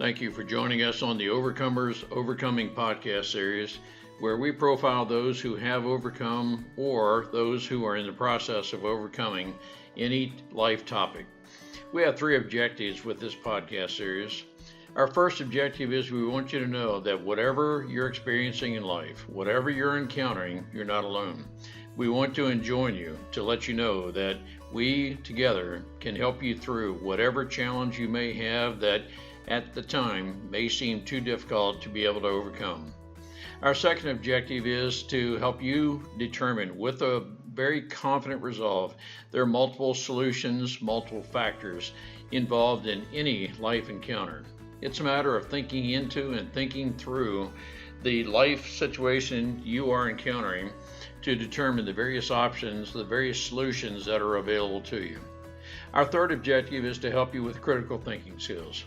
Thank you for joining us on the Overcomers Overcoming podcast series, where we profile those who have overcome or those who are in the process of overcoming any life topic. We have three objectives with this podcast series. Our first objective is we want you to know that whatever you're experiencing in life, whatever you're encountering, you're not alone. We want to join you to let you know that we together can help you through whatever challenge you may have that at the time may seem too difficult to be able to overcome. Our second objective is to help you determine with a very confident resolve there are multiple solutions, multiple factors involved in any life encounter. It's a matter of thinking into and thinking through the life situation you are encountering to determine the various options, the various solutions that are available to you. Our third objective is to help you with critical thinking skills.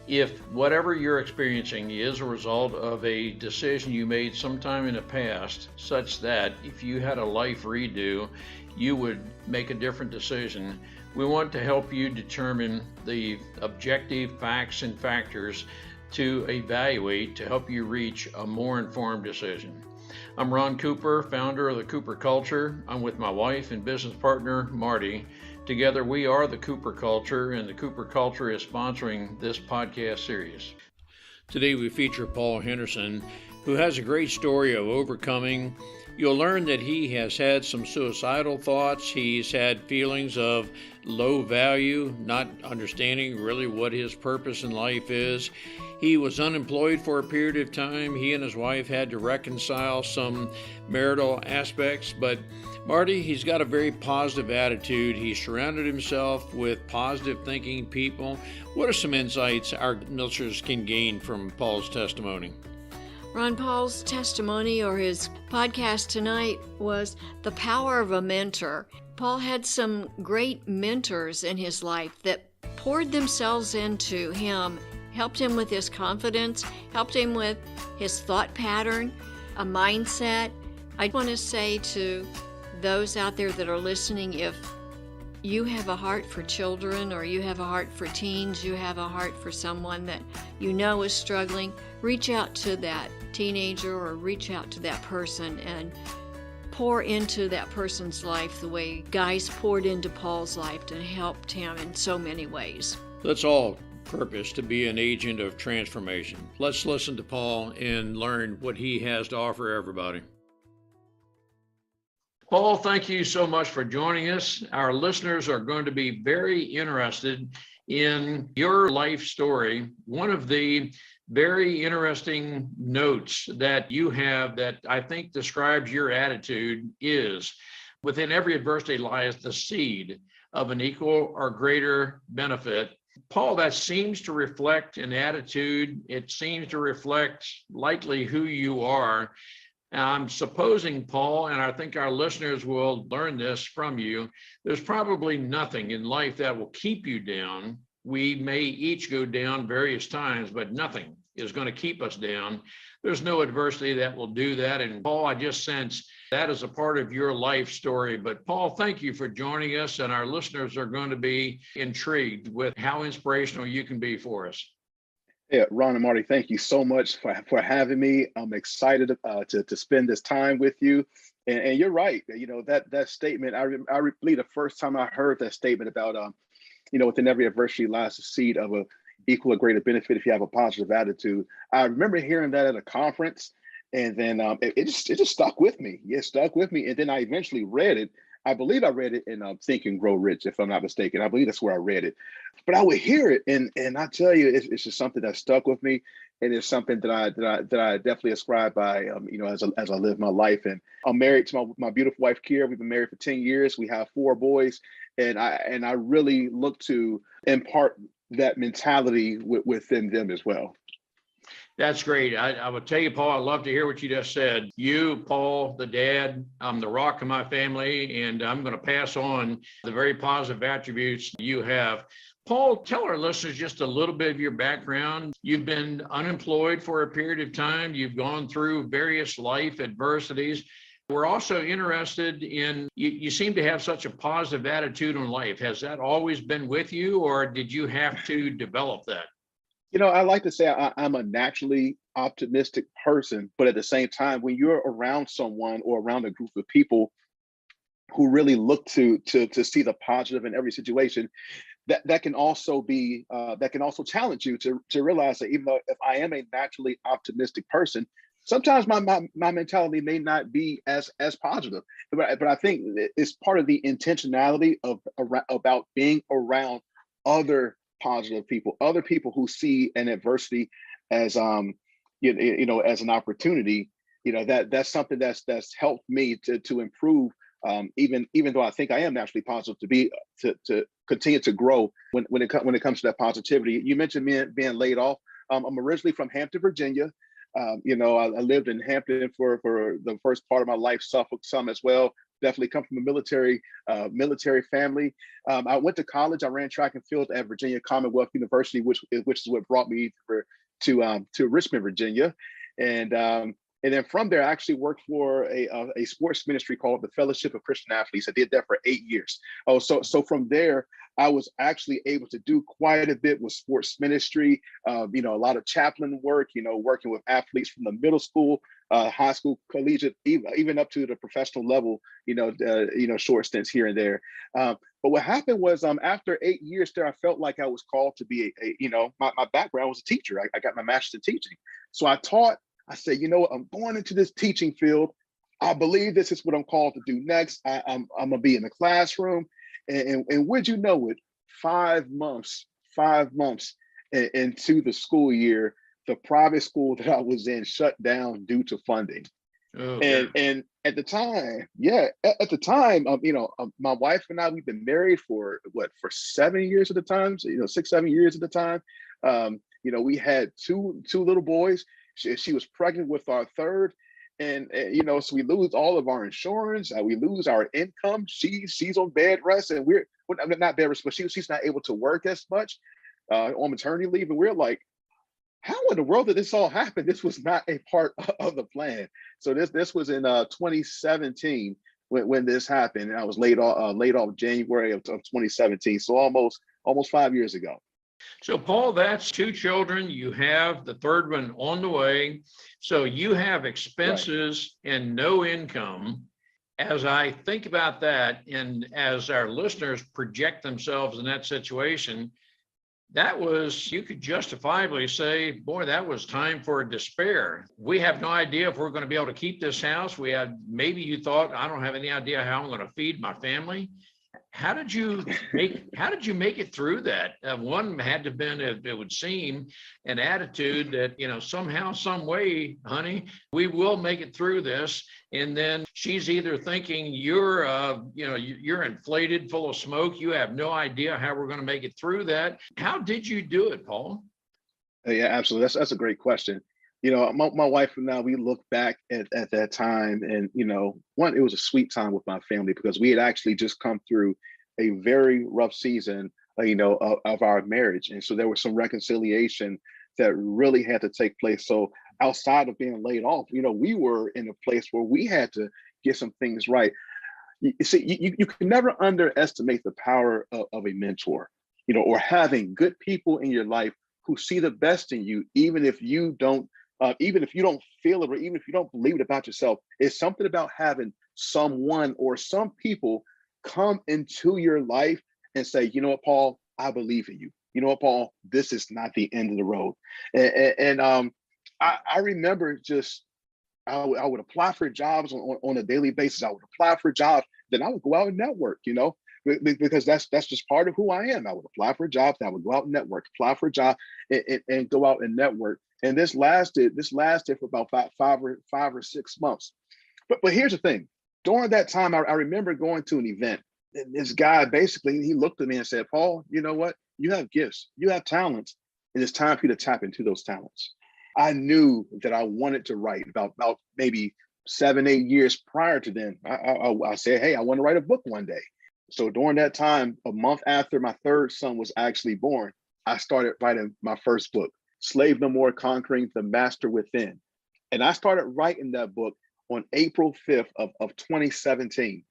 If whatever you're experiencing is a result of a decision you made sometime in the past, such that if you had a life redo, you would make a different decision, we want to help you determine the objective facts and factors to evaluate to help you reach a more informed decision. I'm Ron Cooper, founder of the Cooper Culture. I'm with my wife and business partner, Marty. Together, we are the Cooper Culture, and the Cooper Culture is sponsoring this podcast series. Today, we feature Paul Henderson, who has a great story of overcoming. You'll learn that he has had some suicidal thoughts. He's had feelings of low value, not understanding really what his purpose in life is. He was unemployed for a period of time. He and his wife had to reconcile some marital aspects, but Marty, he's got a very positive attitude. He surrounded himself with positive thinking people. What are some insights our listeners can gain from Paul's testimony? Ron Paul's testimony or his podcast tonight was the power of a mentor. Paul had some great mentors in his life that poured themselves into him, helped him with his confidence, helped him with his thought pattern, a mindset. I want to say to those out there that are listening, if you have a heart for children or you have a heart for teens, you have a heart for someone that you know is struggling, reach out to that teenager or reach out to that person and pour into that person's life the way guys poured into Paul's life and helped him in so many ways. Let's all purpose to be an agent of transformation. Let's listen to Paul and learn what he has to offer everybody. Paul, thank you so much for joining us. Our listeners are going to be very interested in your life story. One of the very interesting notes that you have that I think describes your attitude is, within every adversity lies the seed of an equal or greater benefit. Paul, that seems to reflect an attitude. It seems to reflect likely who you are. I'm supposing, Paul, and I think our listeners will learn this from you, there's probably nothing in life that will keep you down. We may each go down various times, but nothing is going to keep us down. There's no adversity that will do that. And Paul, I just sense that is a part of your life story. But Paul, thank you for joining us. And our listeners are going to be intrigued with how inspirational you can be for us. Yeah, Ron and Marty, thank you so much for having me. I'm excited to spend this time with you. And you're right. You know, that statement, I believe the first time I heard that statement about, within every adversity lies the seed of a equal or greater benefit if you have a positive attitude. I remember hearing that at a conference, and then it just stuck with me. It stuck with me. And then I eventually read it. I believe I read it in Think and Grow Rich, if I'm not mistaken. I believe that's where I read it. But I would hear it, and I tell you, it's just something that stuck with me, and it's something that I definitely ascribe by, as I live my life. And I'm married to my beautiful wife, Kira. We've been married for 10 years. We have 4 boys, and I really look to impart that mentality within them as well. That's great. I would tell you, Paul, I love to hear what you just said. You, Paul, the dad, I'm the rock of my family, and I'm going to pass on the very positive attributes you have. Paul, tell our listeners just a little bit of your background. You've been unemployed for a period of time. You've gone through various life adversities. We're also interested in, you seem to have such a positive attitude on life. Has that always been with you, or did you have to develop that? I like to say I'm a naturally optimistic person, but at the same time, when you're around someone or around a group of people who really look to see the positive in every situation, that can also be that can also challenge you to realize that even though if I am a naturally optimistic person, sometimes my mentality may not be as positive. But I think it's part of the intentionality of about being around other positive people, other people who see an adversity as as an opportunity. That's something that's helped me to improve, even though I think I am naturally positive, to continue to grow when it comes to that positivity. You mentioned me being laid off. I'm originally from Hampton, Virginia. I lived in Hampton for the first part of my life, Suffolk some as well. Definitely come from a military family. I went to college. I ran track and field at Virginia Commonwealth University, which is what brought me to Richmond, Virginia, and and then from there, I actually worked for a sports ministry called the Fellowship of Christian Athletes. I did that for 8 years. Oh, so from there, I was actually able to do quite a bit with sports ministry. A lot of chaplain work. Working with athletes from the middle school, high school, collegiate, even up to the professional level. Short stints here and there. But what happened was, after 8 years there, I felt like I was called to be my background was a teacher. I got my master's in teaching, so I taught. I said, I'm going into this teaching field. I believe this is what I'm called to do next. I'm gonna be in the classroom, and would you know it, 5 months into the school year, the private school that I was in shut down due to funding. Oh, And at the time, my wife and I, we've been married for 7 years at the time. So, 6, 7 years at the time. We had two little boys. She was pregnant with our third, and so we lose all of our insurance. We lose our income. She's on bed rest, and we're not bed rest, but she's not able to work as much on maternity leave, and we're like, how in the world did this all happen? This was not a part of the plan. So this was in 2017 when this happened. And I was laid off January of 2017. So almost 5 years ago. so Paul, that's two children. You have the third one on the way. So you have Right. expenses and no income. As I think about that, and as our listeners project themselves in that situation, that was, you could justifiably say, boy, that was time for despair. We have no idea if we're going to be able to keep this house. Maybe you thought, I don't have any idea how I'm going to feed my family. How did you make it through that? One had to have been, it would seem, an attitude that, somehow, some way, honey, we will make it through this. And then she's either thinking you're inflated, full of smoke. You have no idea how we're going to make it through that. How did you do it, Paul? Yeah, absolutely. That's a great question. My wife and I, we look back at that time, and one, it was a sweet time with my family because we had actually just come through a very rough season, of our marriage, and so there was some reconciliation that really had to take place. So outside of being laid off, we were in a place where we had to get some things right. You see, you can never underestimate the power of a mentor, or having good people in your life who see the best in you, even if you don't feel it, or even if you don't believe it about yourself. It's something about having someone or some people come into your life and say, you know what, Paul, I believe in you. You know what, Paul, this is not the end of the road. I remember just, I would apply for jobs on a daily basis. I would apply for jobs, then I would go out and network, because that's just part of who I am. I would apply for jobs, I would go out and network, apply for a job, and go out and network. And this lasted for about five or 6 months. But here's the thing. During that time, I remember going to an event. And this guy, basically, he looked at me and said, Paul, you know what? You have gifts, you have talents, and it's time for you to tap into those talents. I knew that I wanted to write about maybe 7, 8 years prior to then. I said, hey, I want to write a book one day. So during that time, a month after my third son was actually born, I started writing my first book, Slave No More: Conquering the Master Within. And I started writing that book on April 5th of 2017.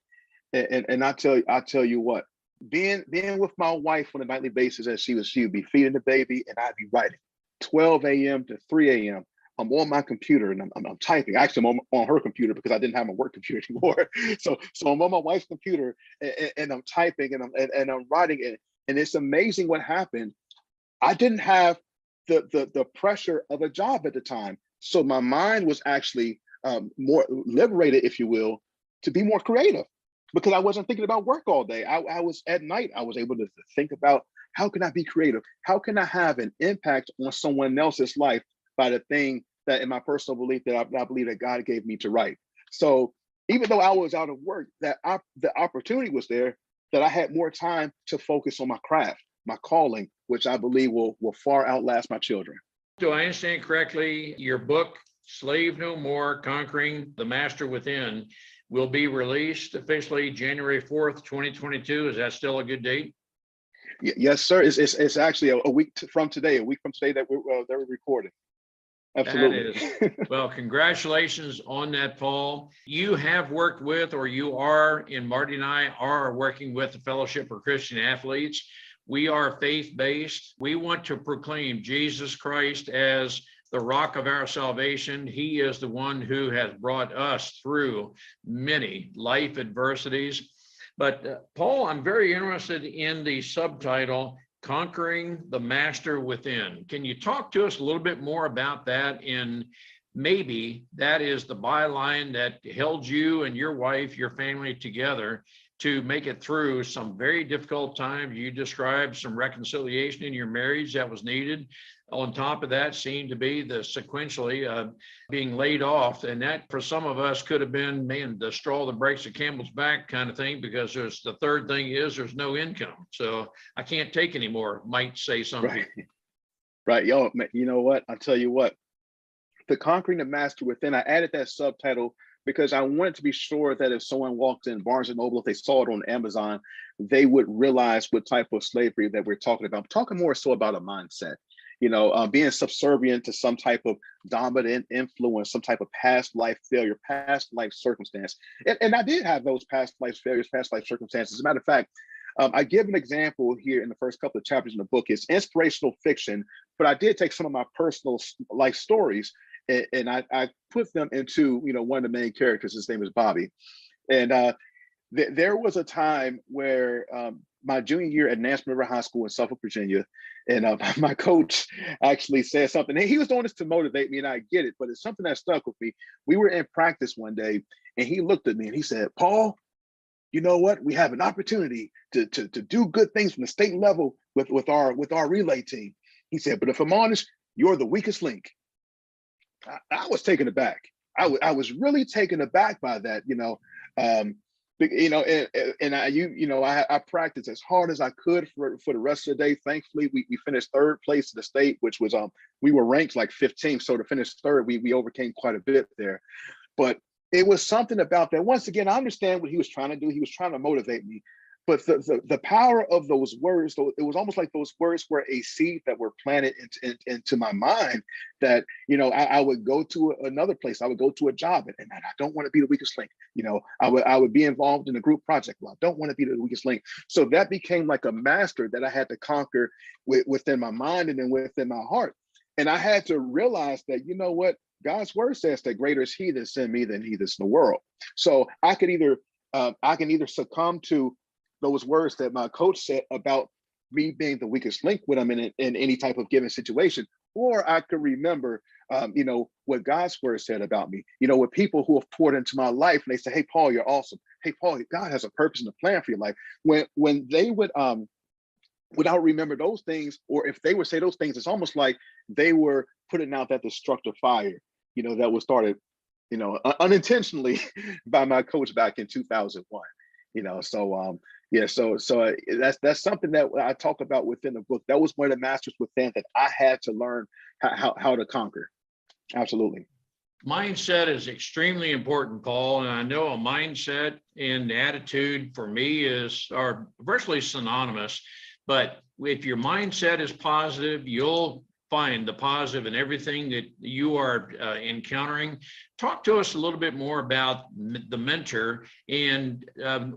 And I tell you what, being with my wife on a nightly basis, as she would be feeding the baby and I'd be writing. 12 a.m. to 3 a.m. I'm on my computer and I'm typing. Actually, I'm on her computer because I didn't have my work computer anymore. So I'm on my wife's computer and I'm typing and I'm writing it. And it's amazing what happened. I didn't have the pressure of a job at the time. So my mind was actually more liberated, if you will, to be more creative because I wasn't thinking about work all day. I was at night, I was able to think about how can I be creative? How can I have an impact on someone else's life by the thing that in my personal belief that I believe that God gave me to write. So even though I was out of work, the opportunity was there that I had more time to focus on my craft, my calling, which I believe will far outlast my children. Do I understand correctly, your book, Slave No More, Conquering the Master Within, will be released officially January 4th, 2022. Is that still a good date? Yes, sir. It's actually a week from today that we're recording. Absolutely. That is, well, congratulations on that, Paul. You have worked with, or you are, and Marty and I are working with the Fellowship for Christian Athletes. We are faith-based. We want to proclaim Jesus Christ as the rock of our salvation. He is the one who has brought us through many life adversities. But Paul, I'm very interested in the subtitle, Conquering the Master Within. Can you talk to us a little bit more about that? And maybe that is the byline that held you and your wife, your family together to make it through some very difficult times. You described some reconciliation in your marriage that was needed. On top of that seemed to be the sequentially being laid off. And that for some of us could have been, man, the straw that breaks the camel's back kind of thing, because there's the third thing is there's no income. So I can't take anymore, might say something. Right. Yo, you know what? I'll tell you what, the Conquering the Master Within, I added that subtitle because I wanted to be sure that if someone walked in Barnes and Noble, if they saw it on Amazon, they would realize what type of slavery that we're talking about. I'm talking more so about a mindset. Being subservient to some type of dominant influence, some type of past life failure, past life circumstance. And I did have those past life failures, past life circumstances. As a matter of fact, I give an example here in the first couple of chapters in the book. It's inspirational fiction, but I did take some of my personal life stories and I put them into, one of the main characters. His name is Bobby. And there was a time where my junior year at Nansemond River High School in Suffolk, Virginia, and my coach actually said something. And he was doing this to motivate me, and I get it, but it's something that stuck with me. We were in practice one day, and he looked at me and he said, "Paul, you know what? We have an opportunity to do good things from the state level with our relay team." He said, "But if I'm honest, you're the weakest link." I was taken aback. I was really taken aback by that, I practiced as hard as I could for the rest of the day. Thankfully, we finished third place in the state, which was we were ranked like 15th. So to finish third, we overcame quite a bit there. But it was something about that. Once again, I understand what he was trying to do. He was trying to motivate me. But the power of those words, it was almost like those words were a seed that were planted into my mind that, I would go to another place. I would go to a job and I don't want to be the weakest link. I would be involved in a group project. Well, I don't want to be the weakest link. So that became like a master that I had to conquer within my mind and then within my heart. And I had to realize that, God's word says that greater is he that's in me than he that's in the world. So I can either succumb to those words that my coach said about me being the weakest link with him in any type of given situation, or I could remember, what God's word said about me, with people who have poured into my life and they say, "Hey, Paul, you're awesome. Hey, Paul, God has a purpose and a plan for your life." When they would, without remember those things, or if they would say those things, it's almost like they were putting out that destructive fire, that was started, unintentionally by my coach back in 2001. So that's something that I talk about within the book. That was one of the masters within that I had to learn how to conquer. Absolutely. Mindset is extremely important, Paul. And I know a mindset and attitude for me are virtually synonymous. But if your mindset is positive, you'll find the positive in everything that you are encountering. Talk to us a little bit more about the mentor, and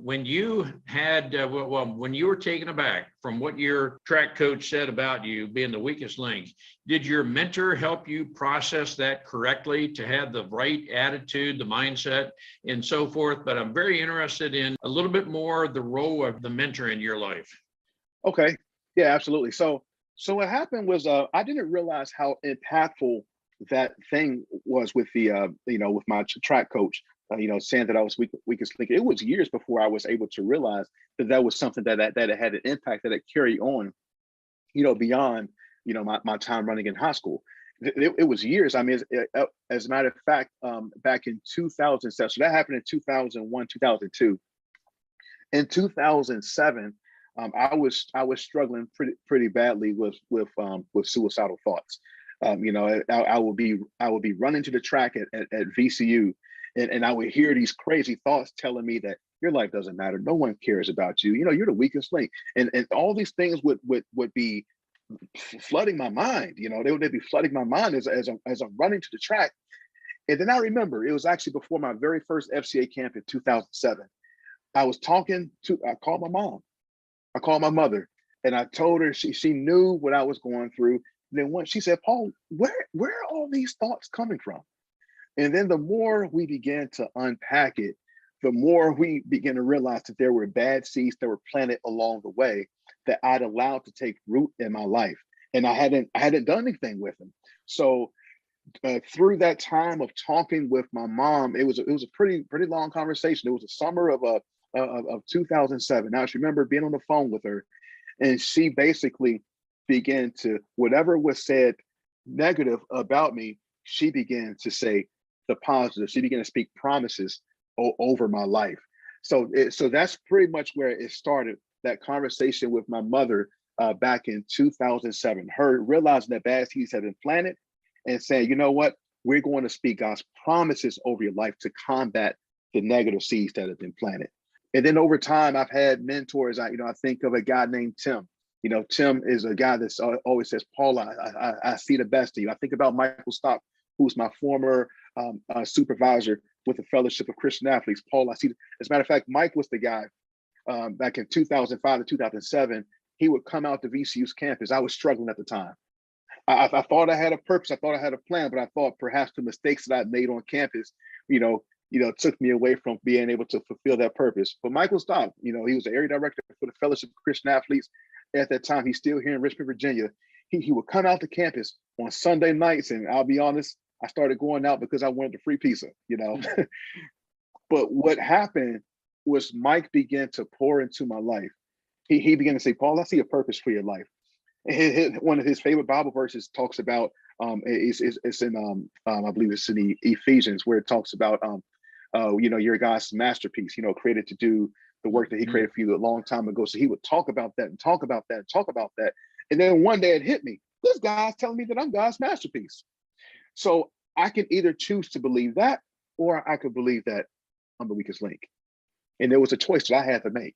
when you had, when you were taken aback from what your track coach said about you being the weakest link, did your mentor help you process that correctly to have the right attitude, the mindset, and so forth? But I'm very interested in a little bit more the role of the mentor in your life. Okay. Yeah, absolutely. So what happened was I didn't realize how impactful that thing was with the with my track coach, saying that I was weakest link. It was years before I was able to realize that that was something that it had an impact that it carried on, beyond my time running in high school. It was years. I mean, as a matter of fact, back in 2007, so that happened in 2001, 2002. In 2007, I was struggling pretty badly with suicidal thoughts. I would be running to the track at VCU, and I would hear these crazy thoughts telling me that your life doesn't matter, no one cares about you. You're the weakest link, and all these things would be flooding my mind. They'd be flooding my mind as I'm running to the track. And then I remember it was actually before my very first FCA camp in 2007. I called my mom. I called my mother, and I told her. She knew what I was going through. And then once she said, "Paul, where are all these thoughts coming from?" And then the more we began to unpack it, the more we began to realize that there were bad seeds that were planted along the way that I'd allowed to take root in my life, and I hadn't done anything with them. So through that time of talking with my mom, it was a pretty long conversation. It was the summer of 2007. Now I just remember being on the phone with her, and she basically began to, whatever was said negative about me, she began to say the positive. She began to speak promises over my life. So that's pretty much where it started. That conversation with my mother back in 2007, her realizing that bad seeds had been planted and saying, you know what, we're going to speak God's promises over your life to combat the negative seeds that have been planted. And then over time, I've had mentors. I think of a guy named Tim. Tim is a guy that always says, "Paul, I see the best in you." I think about Michael Stock, who's my former supervisor with the Fellowship of Christian Athletes. Paul, I see. As a matter of fact, Mike was the guy back in 2005 to 2007. He would come out to VCU's campus. I was struggling at the time. I thought I had a purpose. I thought I had a plan, but I thought perhaps the mistakes that I made on campus, took me away from being able to fulfill that purpose. But Michael Stock, he was the area director for the Fellowship of Christian Athletes. At that time, he's still here in Richmond, Virginia. He would come out to campus on Sunday nights, and I'll be honest, I started going out because I wanted the free pizza, But what happened was Mike began to pour into my life. He began to say, "Paul, I see a purpose for your life." One of his favorite Bible verses talks about it's in I believe it's in Ephesians, where it talks about you're God's masterpiece, created to do the work that he created for you a long time ago. So he would talk about that and talk about that and talk about that. And then one day it hit me. This guy's telling me that I'm God's masterpiece. So I can either choose to believe that, or I could believe that I'm the weakest link. And there was a choice that I had to make.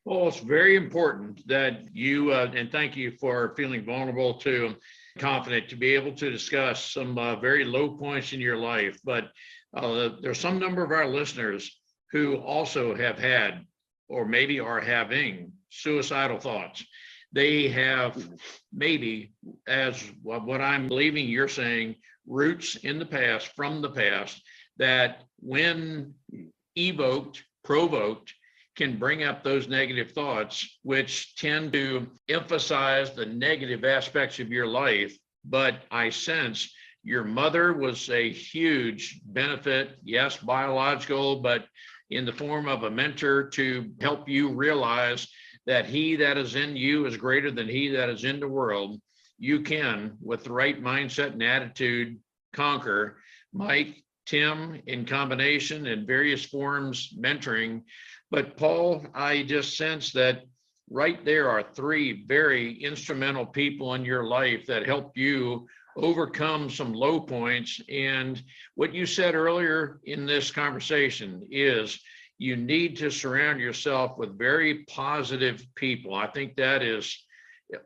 Well, it's very important that you, and thank you for feeling vulnerable to confident to be able to discuss some very low points in your life. But there's some number of our listeners who also have had, or maybe are having, suicidal thoughts. They have maybe, as what I'm believing you're saying, roots in the past, from the past, that when evoked, provoked, can bring up those negative thoughts, which tend to emphasize the negative aspects of your life. But I sense your mother was a huge benefit, yes, biological, but in the form of a mentor to help you realize that he that is in you is greater than he that is in the world. You can, with the right mindset and attitude, conquer. Mike, Tim, in combination in various forms, mentoring. But Paul, I just sense that right there are three very instrumental people in your life that helped you overcome some low points. And what you said earlier in this conversation is you need to surround yourself with very positive people. I think that is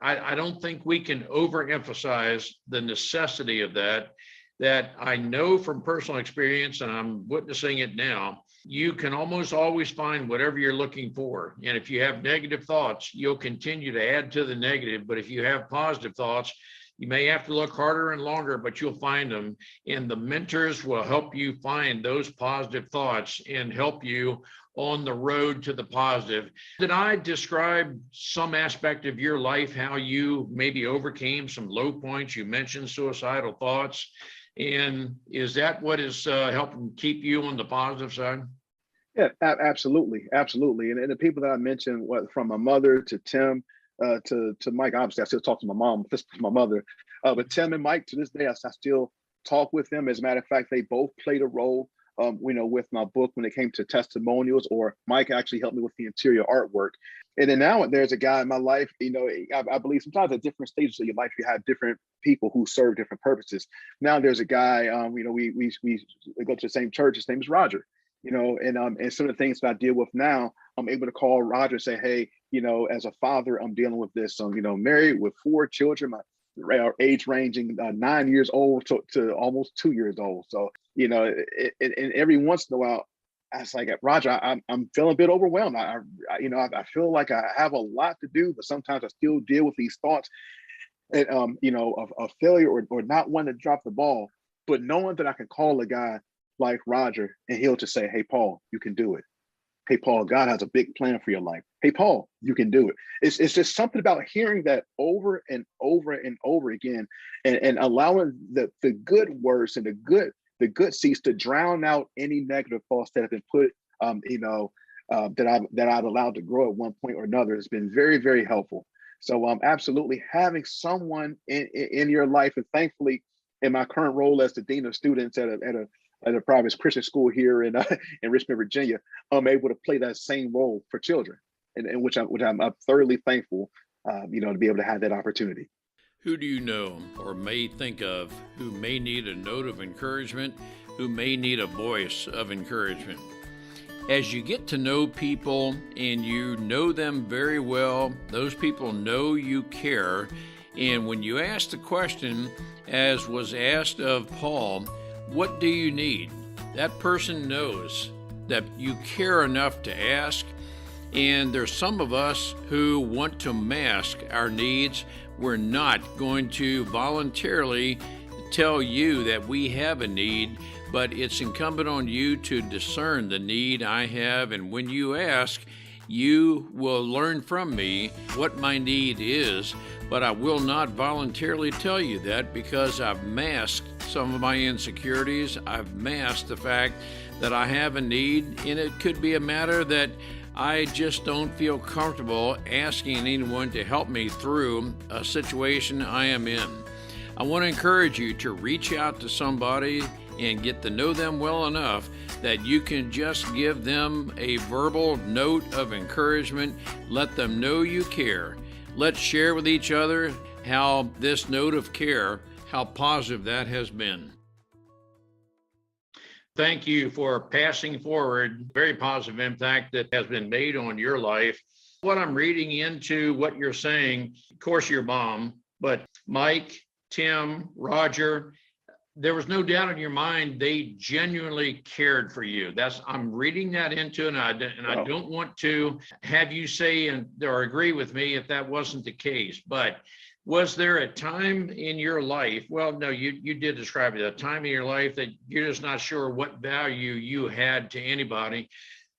I don't think we can overemphasize the necessity of that I know from personal experience, and I'm witnessing it now. You can almost always find whatever you're looking for. And if you have negative thoughts, you'll continue to add to the negative. But if you have positive thoughts, you may have to look harder and longer, but you'll find them. And the mentors will help you find those positive thoughts and help you on the road to the positive. Did I describe some aspect of your life, how you maybe overcame some low points? You mentioned suicidal thoughts. And is that what is helping keep you on the positive side? Yeah, absolutely, absolutely. And the people that I mentioned, what from my mother to Tim to Mike, obviously I still talk to my mom, this is my mother, but Tim and Mike to this day, I still talk with them. As a matter of fact, they both played a role, with my book when it came to testimonials, or Mike actually helped me with the interior artwork. And then now there's a guy in my life, I believe sometimes at different stages of your life, you have different people who serve different purposes. Now there's a guy, we go to the same church. His name is Roger, and some of the things that I deal with now, I'm able to call Roger and say, hey, as a father, I'm dealing with this. Married with 4 children, my age ranging 9 years old to almost 2 years old. So, and every once in a while, I was like, Roger, I'm feeling a bit overwhelmed. I feel like I have a lot to do, but sometimes I still deal with these thoughts and, of failure or not wanting to drop the ball, but knowing that I can call a guy like Roger and he'll just say, hey, Paul, you can do it. Hey, Paul, God has a big plan for your life. Hey, Paul, you can do it. It's just something about hearing that over and over and over again, and allowing the good words and the good seeds to drown out any negative thoughts that have been put, that I've allowed to grow at one point or another has been very, very helpful. So absolutely having someone in your life, and thankfully in my current role as the dean of students at a private Christian school here in Richmond, Virginia, I'm able to play that same role for children, and which I'm thoroughly thankful, to be able to have that opportunity. Who do you know or may think of who may need a note of encouragement, who may need a voice of encouragement? As you get to know people and you know them very well, those people know you care. And when you ask the question, as was asked of Paul, what do you need? That person knows that you care enough to ask. And there's some of us who want to mask our needs. We're not going to voluntarily tell you that we have a need, but it's incumbent on you to discern the need I have. And when you ask, you will learn from me what my need is, but I will not voluntarily tell you that because I've masked some of my insecurities. I've masked the fact that I have a need, and it could be a matter that I just don't feel comfortable asking anyone to help me through a situation I am in. I want to encourage you to reach out to somebody and get to know them well enough that you can just give them a verbal note of encouragement. Let them know you care. Let's share with each other how this note of care, how positive that has been. Thank you for passing forward very positive impact that has been made on your life. What I'm reading into what you're saying, of course, your mom, but Mike, Tim, Roger, there was no doubt in your mind they genuinely cared for you. I'm reading that into, and I don't want to have you say or agree with me if that wasn't the case. But was there a time in your life? Well, no, you did describe it. A time in your life that you're just not sure what value you had to anybody.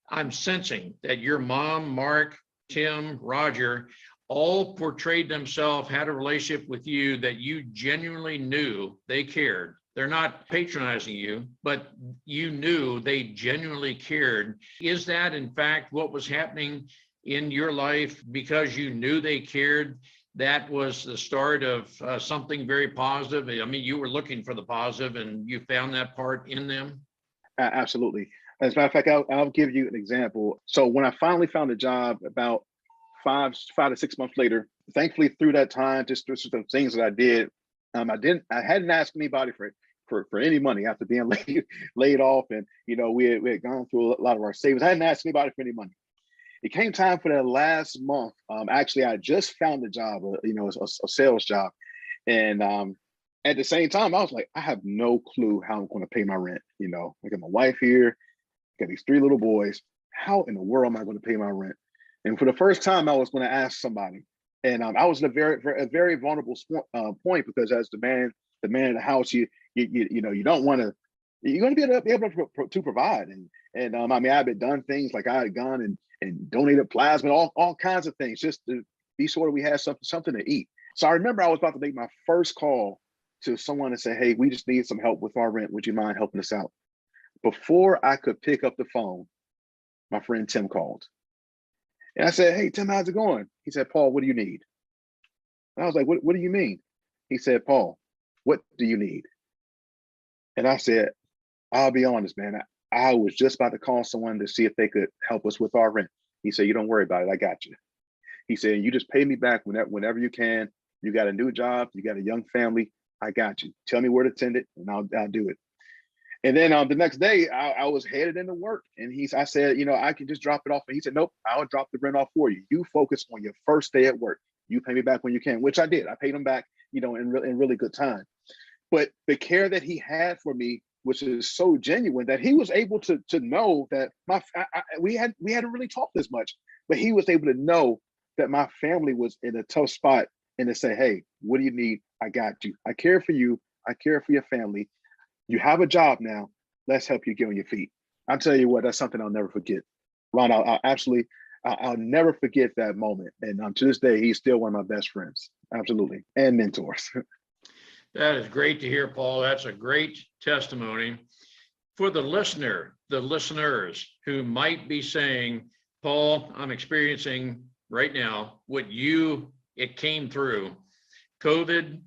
I'm sensing that your mom, Mark, Tim, Roger, all portrayed themselves, had a relationship with you that you genuinely knew they cared. They're not patronizing you, but you knew they genuinely cared. Is that, in fact, what was happening in your life because you knew they cared? That was the start of something very positive. I mean, you were looking for the positive and you found that part in them? Absolutely. As a matter of fact, I'll give you an example. So when I finally found a job about 5 to 6 months later, thankfully through that time, just through some things that I did, I hadn't asked anybody for any money after being laid off. And, we had gone through a lot of our savings. I hadn't asked anybody for any money. it came time for that last month. Actually, I just found a job, a sales job. And at the same time, I was like, I have no clue how I'm going to pay my rent. I got my wife here, got these 3 little boys. How in the world am I going to pay my rent? And for the first time, I was going to ask somebody. And I was in a very vulnerable point, because as the man of the house, you don't want to. You're going to be able to provide. And I mean, I've done things like I had gone and donated plasma, all kinds of things, just to be sure that we had something to eat. So I remember I was about to make my first call to someone and say, hey, we just need some help with our rent. Would you mind helping us out? Before I could pick up the phone, my friend Tim called. And I said, hey, Tim, how's it going? He said, Paul, what do you need? And I was like, what do you mean? He said, Paul, what do you need? And I said, I'll be honest, man. I was just about to call someone to see if they could help us with our rent. He said, you don't worry about it. I got you. He said, you just pay me back whenever you can. You got a new job. You got a young family. I got you. Tell me where to send it, and I'll do it. And then the next day, I was headed into work, and I said, I can just drop it off. And he said, nope, I'll drop the rent off for you. You focus on your first day at work. You pay me back when you can, which I did. I paid him back, in really good time. But the care that he had for me, which is so genuine, that he was able to know that we hadn't really talked as much, but he was able to know that my family was in a tough spot, and to say, hey, what do you need? I got you. I care for you. I care for your family. You have a job now. Let's help you get on your feet. I'll tell you what, that's something I'll never forget. Ron, I'll never forget that moment. And to this day, he's still one of my best friends. Absolutely. And mentors. That is great to hear, Paul. That's a great testimony. For the listeners who might be saying, Paul, I'm experiencing right now what it came through COVID,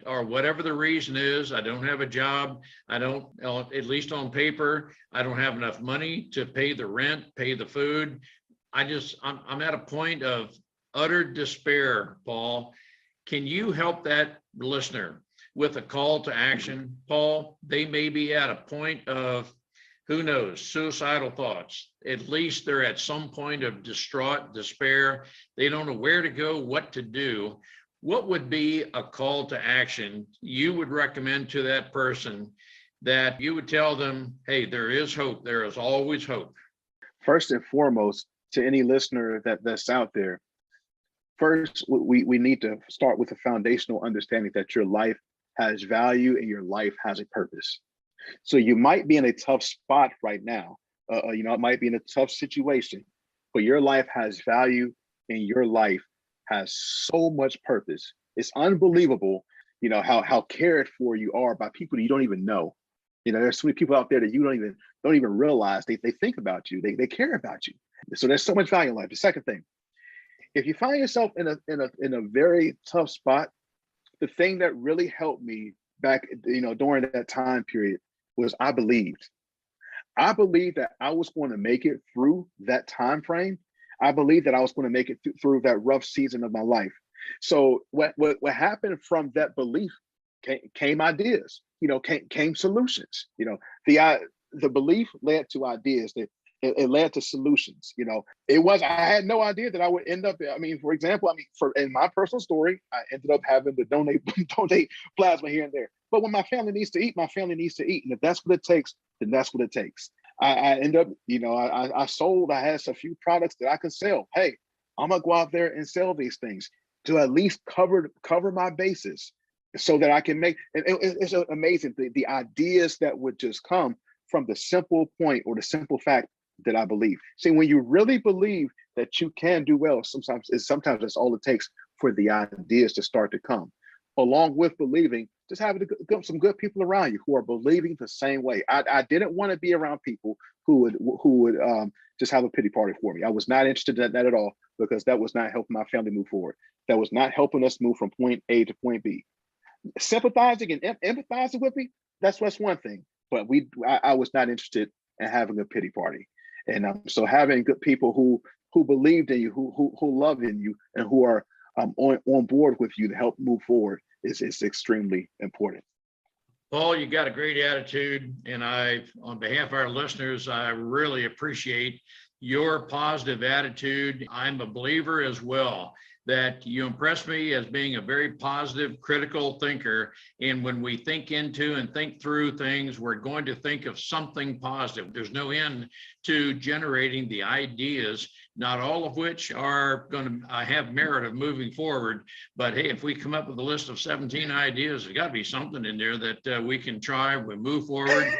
or whatever the reason is. I don't have a job. I don't, at least on paper, I don't have enough money to pay the rent, pay the food. I'm at a point of utter despair, Paul. Can you help that listener with a call to action? Paul, they may be at a point of, who knows, suicidal thoughts. At least they're at some point of distraught despair. They don't know where to go, what to do. What would be a call to action you would recommend to that person, that you would tell them, hey, there is hope. There is always hope? First and foremost, to any listener that's out there, first, we need to start with a foundational understanding that your life has value and your life has a purpose. So you might be in a tough spot right now. It might be in a tough situation, but your life has value and your life has so much purpose. It's unbelievable, how cared for you are by people you don't even know. There's so many people out there that you don't even realize they think about you. They care about you. So there's so much value in life. The second thing, if you find yourself in a very tough spot, the thing that really helped me back, during that time period, was I believed that I was going to make it through that time frame. I believed that I was going to make it through that rough season of my life. So what happened from that belief came ideas, came solutions. The belief led to ideas, that it led to solutions. I had no idea that I would end up. For example, in my personal story, I ended up having to donate plasma here and there. But when my family needs to eat, my family needs to eat. And if that's what it takes, then that's what it takes. I end up, I sold, I had a few products that I could sell. Hey, I'm gonna go out there and sell these things to at least cover my bases, so that I can make, and it's amazing, the ideas that would just come from the simple point or the simple fact that I believe. See, when you really believe that you can do well, sometimes that's all it takes for the ideas to start to come. Along with believing, just having some good people around you who are believing the same way. I didn't want to be around people who would just have a pity party for me. I was not interested in that at all, because that was not helping my family move forward. That was not helping us move from point A to point B. Sympathizing and empathizing with me, that's one thing. But I was not interested in having a pity party. And so having good people who believed in you, who love in you, and who are on board with you to help move forward is extremely important. Paul, you got a great attitude, and on behalf of our listeners, I really appreciate your positive attitude. I'm a believer as well that you impress me as being a very positive, critical thinker. And when we think into and think through things, we're going to think of something positive. There's no end to generating the ideas, not all of which are going to have merit of moving forward. But hey, if we come up with a list of 17 ideas, there's got to be something in there that we can try, we move forward.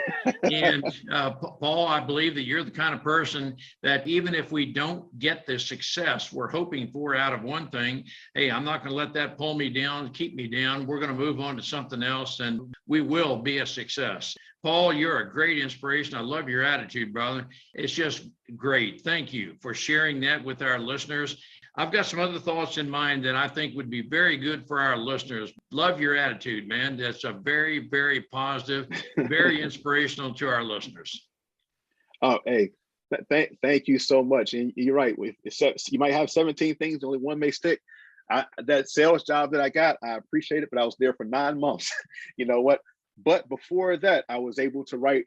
And Paul, I believe that you're the kind of person that even if we don't get the success we're hoping for out of one thing, hey, I'm not going to let that pull me down, keep me down. We're going to move on to something else, and we will be a success. Paul, you're a great inspiration. I love your attitude, brother. It's just great. Thank you for sharing that with our listeners. I've got some other thoughts in mind that I think would be very good for our listeners. Love your attitude, man. That's a very, very positive, very inspirational to our listeners. Oh, hey, thank you so much. And you're right. You might have 17 things, only one may stick. That sales job that I got, I appreciate it, but I was there for 9 months. You know what? But before that, I was able to write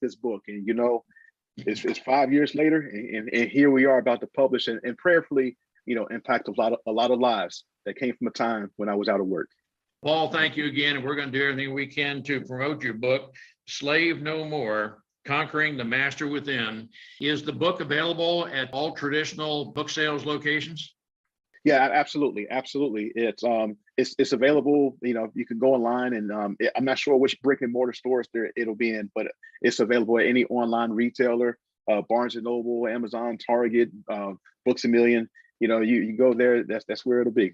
this book. And, you know, it's 5 years later, and here we are about to publish and prayerfully, you know, impact a lot of lives that came from a time when I was out of work. Paul, thank you again. And we're going to do everything we can to promote your book, Slave No More, Conquering the Master Within. Is the book available at all traditional book sales locations? Yeah, absolutely. It's available. You know, you can go online, and I'm not sure which brick and mortar stores it'll be in, but it's available at any online retailer, Barnes and Noble, Amazon, Target, Books A Million. You know, you go there, that's where it'll be.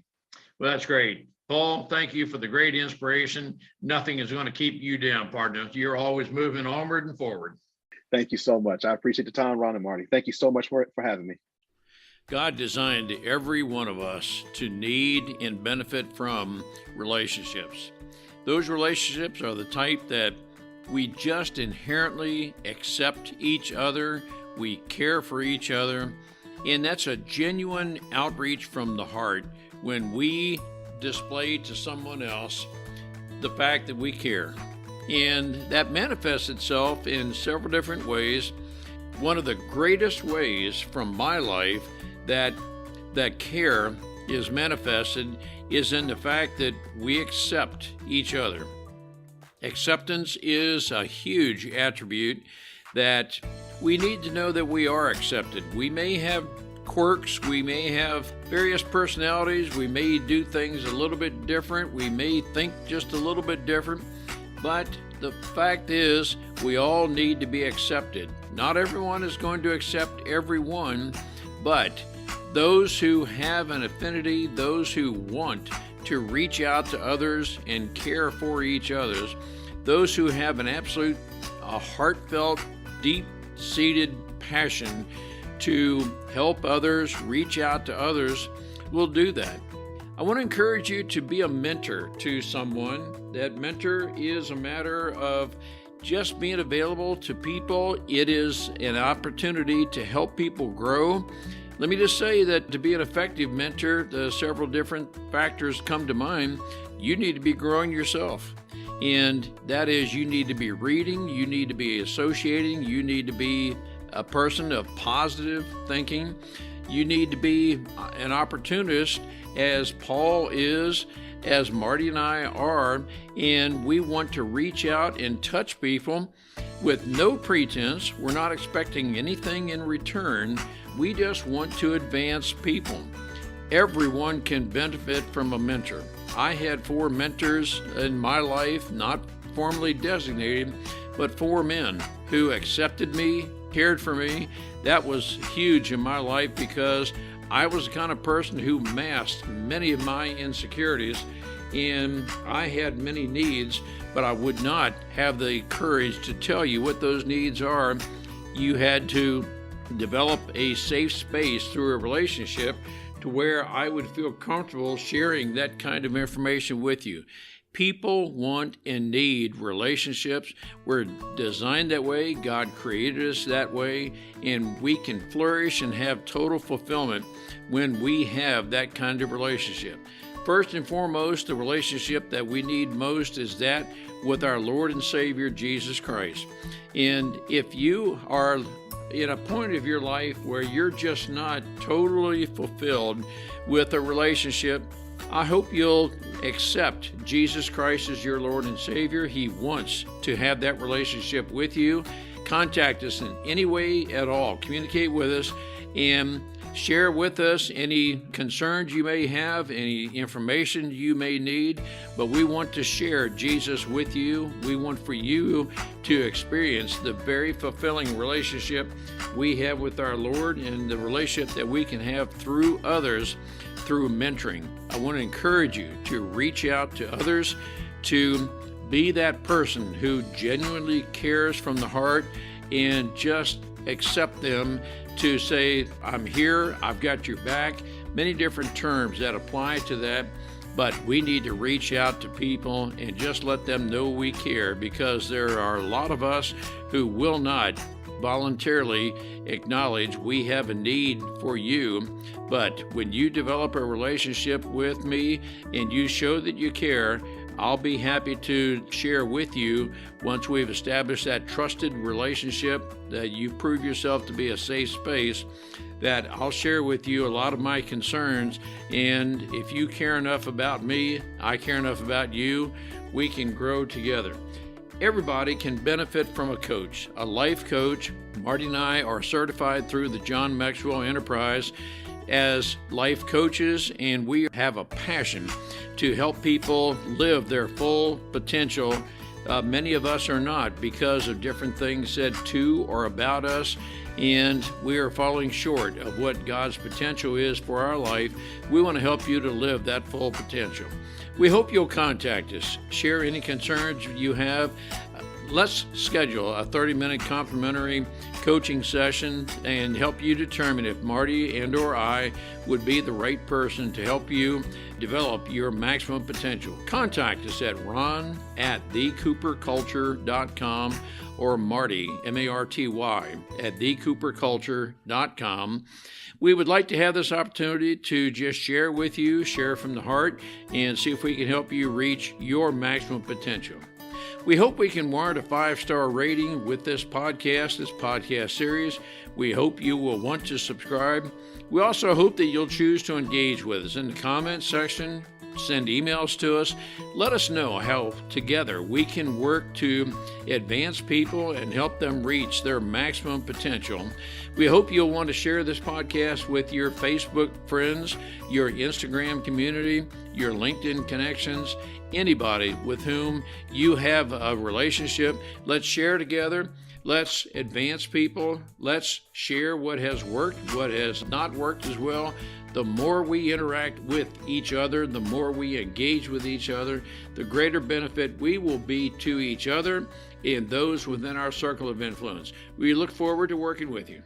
Well, that's great. Paul, thank you for the great inspiration. Nothing is going to keep you down, partner. You're always moving onward and forward. Thank you so much. I appreciate the time, Ron and Marty. Thank you so much for having me. God designed every one of us to need and benefit from relationships. Those relationships are the type that we just inherently accept each other, we care for each other, and that's a genuine outreach from the heart when we display to someone else the fact that we care. And that manifests itself in several different ways. One of the greatest ways from my life that care is manifested is in the fact that we accept each other. Acceptance is a huge attribute that we need to know that we are accepted. We may have quirks, we may have various personalities, we may do things a little bit different, we may think just a little bit different, but the fact is we all need to be accepted. Not everyone is going to accept everyone, but those who have an affinity, those who want to reach out to others and care for each other, those who have an absolute, heartfelt, deep-seated passion to help others, reach out to others, will do that. I want to encourage you to be a mentor to someone. That mentor is a matter of just being available to people. It is an opportunity to help people grow. Let me just say that to be an effective mentor, several different factors come to mind. You need to be growing yourself. And that is, you need to be reading, you need to be associating, you need to be a person of positive thinking. You need to be an opportunist, as Paul is, as Marty and I are, and we want to reach out and touch people with no pretense. We're not expecting anything in return. We just want to advance people. Everyone can benefit from a mentor. I had 4 mentors in my life, not formally designated, but 4 men who accepted me, cared for me. That was huge in my life because I was the kind of person who masked many of my insecurities, and I had many needs, but I would not have the courage to tell you what those needs are. You had to develop a safe space through a relationship to where I would feel comfortable sharing that kind of information with you. People want and need relationships. We're designed that way. God created us that way, and we can flourish and have total fulfillment when we have that kind of relationship. First and foremost, the relationship that we need most is that with our Lord and Savior, Jesus Christ. And if you are in a point of your life where you're just not totally fulfilled with a relationship, I hope you'll accept Jesus Christ as your Lord and Savior. He wants to have that relationship with you. Contact us in any way at all. Communicate with us and share with us any concerns you may have, any information you may need, but we want to share Jesus with you. We want for you to experience the very fulfilling relationship we have with our Lord and the relationship that we can have through others through mentoring. I want to encourage you to reach out to others, to be that person who genuinely cares from the heart and just accept them, to say, I'm here, I've got your back. Many different terms that apply to that, but we need to reach out to people and just let them know we care, because there are a lot of us who will not voluntarily acknowledge we have a need for you. But when you develop a relationship with me and you show that you care, I'll be happy to share with you, once we've established that trusted relationship, that you prove yourself to be a safe space, that I'll share with you a lot of my concerns. And if you care enough about me, I care enough about you, we can grow together. Everybody can benefit from a coach, a life coach. Marty and I are certified through the John Maxwell Enterprise as life coaches, and we have a passion to help people live their full potential. Many of us are not, because of different things said to or about us, and we are falling short of what God's potential is for our life. We want to help you to live that full potential. We hope you'll contact us, share any concerns you have. Let's schedule a 30-minute complimentary coaching session and help you determine if Marty and or I would be the right person to help you develop your maximum potential. Contact us at ron@thecooperculture.com or Marty, M-A-R-T-Y, at thecooperculture.com. We would like to have this opportunity to just share with you, share from the heart, and see if we can help you reach your maximum potential. We hope we can warrant a 5-star rating with this podcast series. We hope you will want to subscribe. We also hope that you'll choose to engage with us in the comments section. Send emails to us. Let us know how together we can work to advance people and help them reach their maximum potential. We hope you'll want to share this podcast with your Facebook friends, your Instagram community, your LinkedIn connections, anybody with whom you have a relationship. Let's share together. Let's advance people. Let's share what has worked, what has not worked as well. The more we interact with each other, the more we engage with each other, the greater benefit we will be to each other and those within our circle of influence. We look forward to working with you.